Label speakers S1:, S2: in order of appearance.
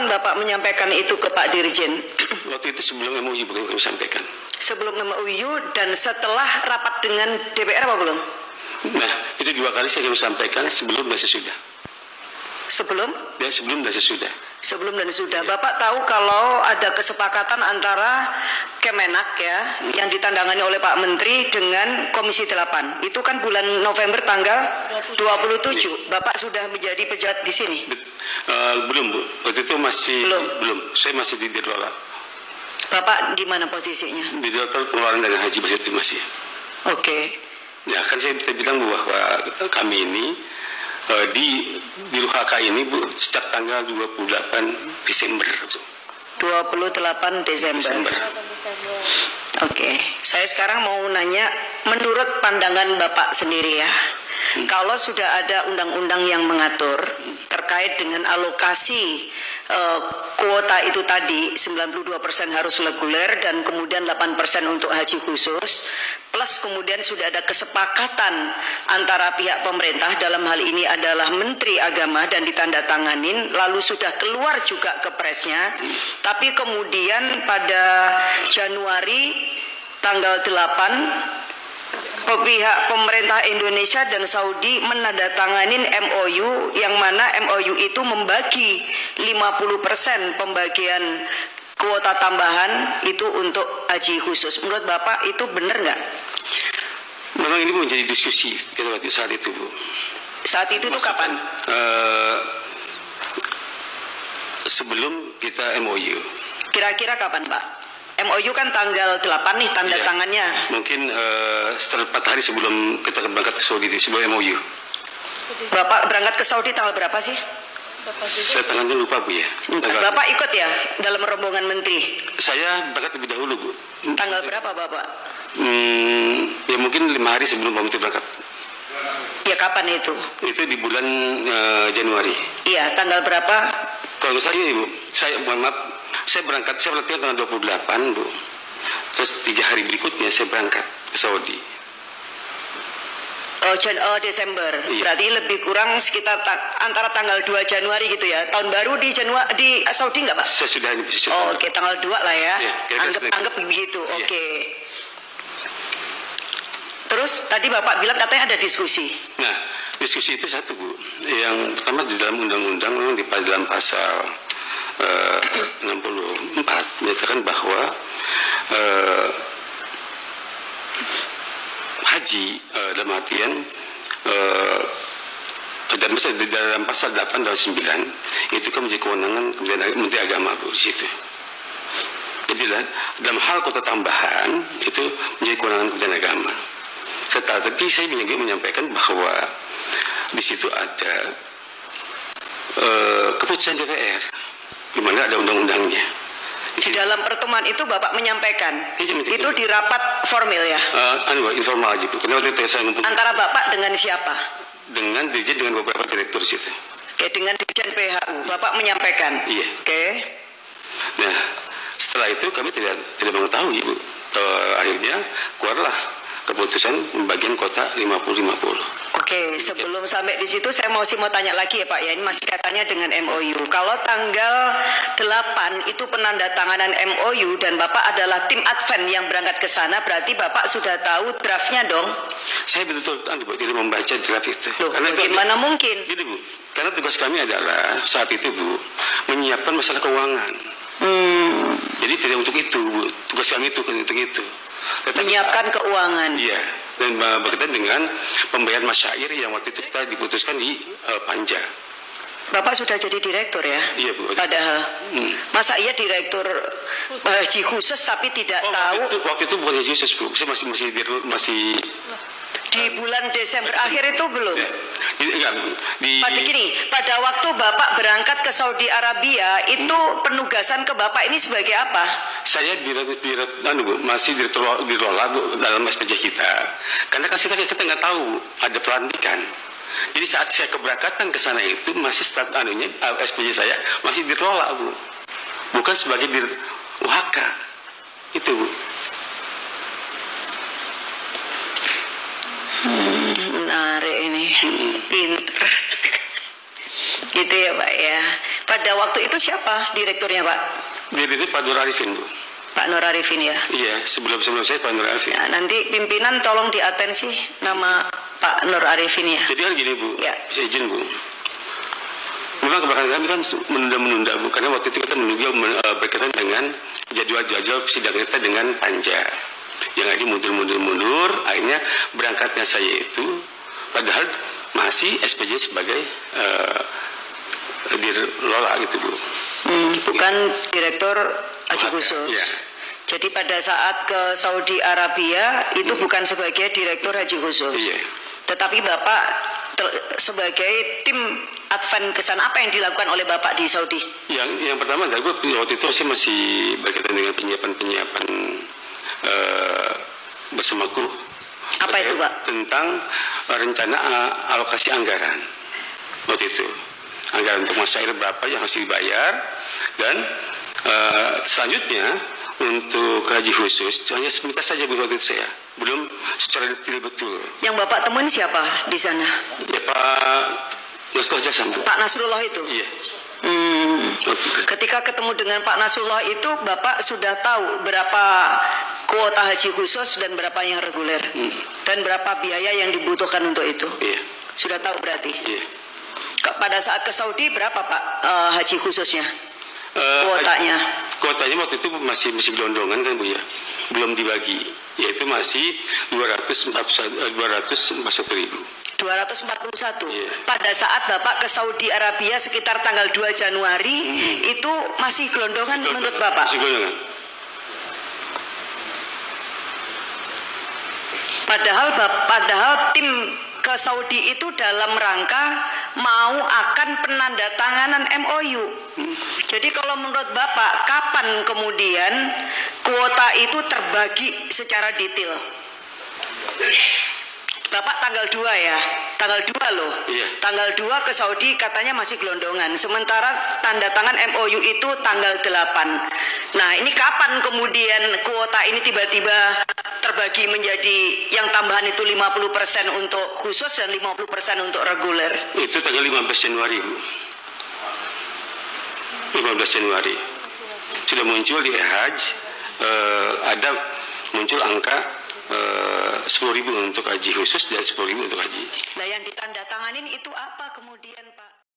S1: kapan Bapak menyampaikan itu ke Pak Dirjen?
S2: Waktu itu sebelum MOU baru kami sampaikan.
S1: Sebelum MOU dan setelah rapat dengan DPR apa belum?
S2: Nah, itu 2 kali saya kami sampaikan sebelum dan sesudah.
S1: Sebelum?
S2: Ya, sebelum dan sesudah.
S1: Sebelum dan sudah. Bapak tahu kalau ada kesepakatan antara Kemenak ya, yang ditandangani oleh Pak Menteri dengan Komisi 8. Itu kan bulan November tanggal 27. Bapak sudah menjadi pejabat di sini?
S2: Belum, Bu. Waktu itu masih belum. Saya masih di Dirlola.
S1: Bapak di mana posisinya?
S2: Di Direktur Pengeluaran Dana Haji masih.
S1: Oke.
S2: Ya, kan saya bilang bahwa kami ini di Ruhaka ini, Bu, sejak tanggal 28 Desember.
S1: 28 Desember. Oke. Saya sekarang mau nanya, menurut pandangan Bapak sendiri ya, kalau sudah ada undang-undang yang mengatur terkait dengan alokasi kuota itu tadi, 92% harus reguler dan kemudian 8% untuk haji khusus, plus kemudian sudah ada kesepakatan antara pihak pemerintah, dalam hal ini adalah Menteri Agama, dan ditandatanganin, lalu sudah keluar juga ke presnya, tapi kemudian pada Januari tanggal 8 pihak pemerintah Indonesia dan Saudi menandatanganin MOU, yang mana MOU itu membagi 50% pembagian kuota tambahan itu untuk haji khusus. Menurut Bapak itu benar nggak?
S2: Memang ini menjadi diskusi pada waktu saat itu, Bu.
S1: Saat itu tuh kapan?
S2: Sebelum kita MOU.
S1: Kira-kira kapan, Pak? MOU kan tanggal 8 nih tanda tangannya.
S2: Mungkin setelah 4 hari sebelum kita berangkat ke Saudi itu, sebelum MOU.
S1: Bapak berangkat ke Saudi tanggal berapa sih?
S2: Saya tanggalnya lupa, Bu, ya.
S1: Bapak ikut ya dalam rombongan menteri?
S2: Saya berangkat lebih dahulu, Bu.
S1: Tanggal berapa Bapak?
S2: Ya mungkin 5 hari sebelum Pak Menteri berangkat.
S1: Ya kapan itu?
S2: Itu di bulan Januari.
S1: Iya, tanggal berapa?
S2: Kalau saya ini, Bu, saya mohon maaf, saya berangkat tanggal 28, Bu. Terus 3 hari berikutnya saya berangkat ke Saudi.
S1: Oh, Desember.
S2: Iya.
S1: Berarti lebih kurang sekitar antara tanggal 2 Januari gitu ya. Tahun baru di Saudi nggak, Pak?
S2: Saya sudah ini.
S1: Oh, oke, tanggal 2 lah ya.
S2: Iya,
S1: anggap begitu.
S2: Iya.
S1: Oke. Terus tadi Bapak bilang katanya ada diskusi.
S2: Nah, diskusi itu satu, Bu. Yang pertama di dalam undang-undang, memang di dalam pasal 64 menyatakan bahwa haji dalam artian dan di dalam pasal 8 dan 9 itu kan menjadi kewenangan Menteri Agama, Bu, di situ. Jadi dalam hal kota tambahan itu menjadi kewenangan Kementerian Agama. Tetapi saya juga menyampaikan bahwa di situ ada keputusan DPR, di mana ada undang-undangnya.
S1: Di dalam pertemuan itu Bapak menyampaikan, itu di rapat formal ya?
S2: Informal aja, Bu. Karena waktu itu saya ngumpul. Antara
S1: Bapak dengan siapa?
S2: Dengan Dirjen, dengan beberapa direktur di situ.
S1: Oke, dengan Dirjen PHU, Bapak menyampaikan?
S2: Iya.
S1: Oke.
S2: Nah, setelah itu kami tidak mengetahui, Bu. Akhirnya keluarlah keputusan pembagian kota 50-50.
S1: Oke, sebelum sampai di situ saya mau tanya lagi ya Pak ya, ini masih katanya dengan MOU. Kalau tanggal 8 itu penandatanganan MOU dan Bapak adalah tim advent yang berangkat ke sana, berarti Bapak sudah tahu draftnya dong?
S2: Saya betul-betul Bu, tidak membaca draft itu.
S1: Loh, karena bagaimana mungkin?
S2: Gini, Bu, karena tugas kami adalah saat itu, Bu, menyiapkan masalah keuangan. Jadi tidak untuk itu, Bu. Tugas kami itu untuk itu.
S1: Menyiapkan keuangan.
S2: Iya, dan berkaitan dengan pembayaran masyair yang waktu itu kita diputuskan di Panja.
S1: Bapak sudah jadi direktur ya?
S2: Iya, Bu.
S1: Padahal masa iya direktur haji khusus tapi tidak tahu?
S2: Waktu itu bukan haji khusus, Bu. Saya masih
S1: di bulan Desember akhir itu belum?
S2: Ya.
S1: Pada waktu Bapak berangkat ke Saudi Arabia itu penugasan ke Bapak ini sebagai apa?
S2: Saya masih dirola, Bu, dalam SPJ kita. Karena kan kita nggak tahu ada pelantikan. Jadi saat saya keberangkatan ke sana itu masih SPJ saya masih dirola, Bu. Bukan sebagai UHK. Itu, Bu.
S1: Menarik ini, pinter gitu ya Pak ya. Pada waktu itu siapa direkturnya, Pak?
S2: Direktur Pak Nur Arifin, Bu.
S1: Pak Nur Arifin ya?
S2: Iya, sebelum saya Pak Nur Arifin.
S1: Ya, nanti pimpinan tolong diatensi nama Pak Nur Arifin ya.
S2: Jadi kan gini, Bu,
S1: ya.
S2: Bisa izin, Bu. Memang keberatan kami kan menunda-menunda, Bu, karena waktu itu kita menunggu berkaitan dengan jadwal-jadwal sidang kita dengan panja. Yang lagi mundur, akhirnya berangkatnya saya itu, padahal masih SPJ sebagai dilola gitu, Bu.
S1: Bukan direktur haji khusus.
S2: Ya.
S1: Jadi pada saat ke Saudi Arabia itu bukan sebagai direktur haji khusus.
S2: Iya.
S1: Tetapi Bapak sebagai tim advent ke sana, apa yang dilakukan oleh Bapak di Saudi?
S2: Yang pertama, waktu itu saya masih berkaitan dengan penyiapan bersama kru.
S1: Apa itu, Pak?
S2: Tentang rencana alokasi anggaran waktu itu. Anggaran untuk masa air berapa yang harus dibayar, dan selanjutnya untuk haji khusus hanya sepintas saja waktu itu saya, belum secara detail betul.
S1: Yang Bapak temuin siapa di sana?
S2: Ya Pak Nasrullah Jasam.
S1: Pak Nasrullah itu?
S2: Iya.
S1: Ketika ketemu dengan Pak Nasrullah itu Bapak sudah tahu berapa kuota haji khusus dan berapa yang reguler, dan berapa biaya yang dibutuhkan untuk itu?
S2: Iya.
S1: Sudah tahu berarti?
S2: Iya.
S1: Pada saat ke Saudi berapa, Pak, haji khususnya? Kuotanya?
S2: Kuotanya waktu itu masih gelondongan kan, Bu, ya, belum dibagi, yaitu masih 241.000.
S1: 241.
S2: Yeah.
S1: Pada saat Bapak ke Saudi Arabia sekitar tanggal 2 Januari itu masih gelondongan menurut Bapak?
S2: Masih gelondongan.
S1: Padahal tim ke Saudi itu dalam rangka mau akan penandatanganan MOU. Jadi kalau menurut Bapak, kapan kemudian kuota itu terbagi secara detail? Bapak tanggal 2 ya? Tanggal 2 loh.
S2: Iya.
S1: Tanggal 2 ke Saudi katanya masih gelondongan. Sementara tanda tangan MOU itu tanggal 8. Nah, ini kapan kemudian kuota ini tiba-tiba terbagi menjadi yang tambahan itu 50% untuk khusus dan 50% untuk reguler?
S2: Itu tanggal 15 Januari, Bu. 15 Januari. Sudah muncul di Haj, ada muncul angka 10.000 untuk haji khusus dan 10.000 untuk haji.
S1: Nah, yang ditandatanganin itu apa kemudian, Pak?